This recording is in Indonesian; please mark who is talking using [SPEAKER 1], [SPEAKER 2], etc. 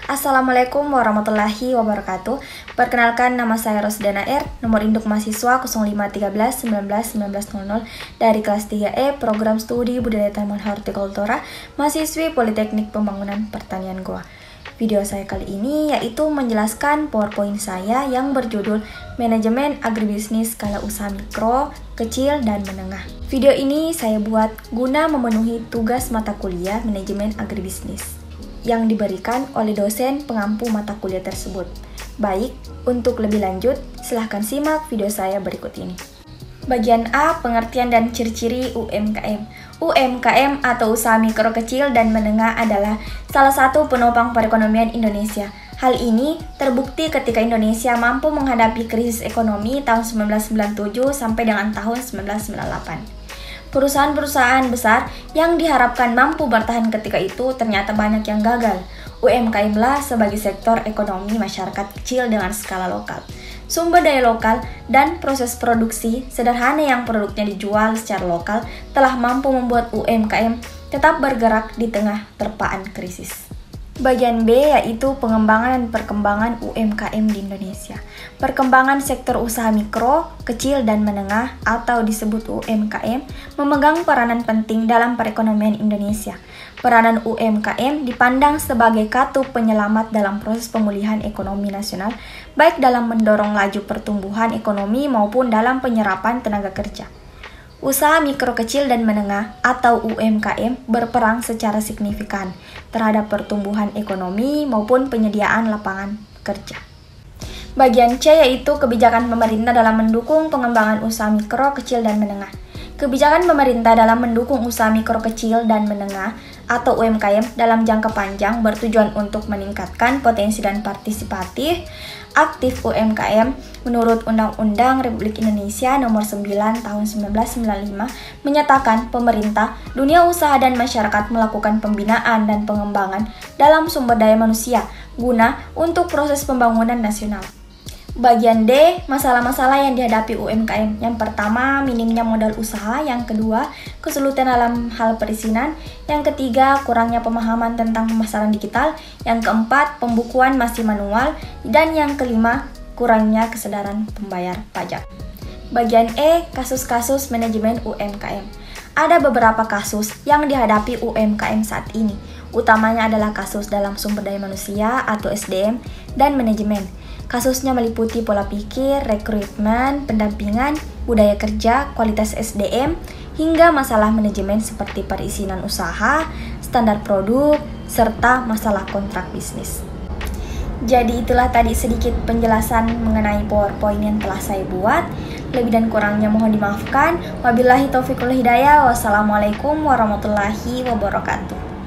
[SPEAKER 1] Assalamualaikum warahmatullahi wabarakatuh. Perkenalkan, nama saya Rosdana R, nomor induk mahasiswa 0513 19 dari kelas 3E Program Studi Budaya Tanaman Hortikultura, mahasiswi Politeknik Pembangunan Pertanian Goa. Video saya kali ini yaitu menjelaskan PowerPoint saya yang berjudul Manajemen Agribisnis Skala Usaha Mikro, Kecil, dan Menengah. Video ini saya buat guna memenuhi tugas mata kuliah Manajemen Agribisnis yang diberikan oleh dosen pengampu mata kuliah tersebut. Baik, untuk lebih lanjut, silahkan simak video saya berikut ini. Bagian A, pengertian dan ciri-ciri UMKM. UMKM atau usaha mikro kecil dan menengah adalah salah satu penopang perekonomian Indonesia. Hal ini terbukti ketika Indonesia mampu menghadapi krisis ekonomi tahun 1997 sampai dengan tahun 1998. Perusahaan-perusahaan besar yang diharapkan mampu bertahan ketika itu ternyata banyak yang gagal. UMKM lah sebagai sektor ekonomi masyarakat kecil dengan skala lokal. Sumber daya lokal dan proses produksi sederhana yang produknya dijual secara lokal telah mampu membuat UMKM tetap bergerak di tengah terpaan krisis. Bagian B yaitu pengembangan dan perkembangan UMKM di Indonesia. Perkembangan sektor usaha mikro, kecil, dan menengah atau disebut UMKM memegang peranan penting dalam perekonomian Indonesia. Peranan UMKM dipandang sebagai katup penyelamat dalam proses pemulihan ekonomi nasional, baik dalam mendorong laju pertumbuhan ekonomi maupun dalam penyerapan tenaga kerja. Usaha mikro kecil dan menengah atau UMKM berperang secara signifikan terhadap pertumbuhan ekonomi maupun penyediaan lapangan kerja. Bagian C yaitu kebijakan pemerintah dalam mendukung pengembangan usaha mikro kecil dan menengah. Kebijakan pemerintah dalam mendukung usaha mikro kecil dan menengah atau UMKM dalam jangka panjang bertujuan untuk meningkatkan potensi dan partisipatif aktif UMKM menurut Undang-Undang Republik Indonesia Nomor 9 Tahun 1995 menyatakan pemerintah, dunia usaha dan masyarakat melakukan pembinaan dan pengembangan dalam sumber daya manusia guna untuk proses pembangunan nasional. Bagian D, masalah-masalah yang dihadapi UMKM. Yang pertama, minimnya modal usaha. Yang kedua, kesulitan dalam hal perizinan. Yang ketiga, kurangnya pemahaman tentang pemasaran digital. Yang keempat, pembukuan masih manual. Dan yang kelima, kurangnya kesadaran pembayar pajak. Bagian E, kasus-kasus manajemen UMKM. Ada beberapa kasus yang dihadapi UMKM saat ini. Utamanya adalah kasus dalam sumber daya manusia atau SDM dan manajemen. Kasusnya meliputi pola pikir, rekrutmen, pendampingan, budaya kerja, kualitas SDM, hingga masalah manajemen seperti perizinan usaha, standar produk, serta masalah kontrak bisnis. Jadi itulah tadi sedikit penjelasan mengenai PowerPoint yang telah saya buat. Lebih dan kurangnya mohon dimaafkan. Wabillahi taufiq wal hidayah. Wassalamualaikum warahmatullahi wabarakatuh.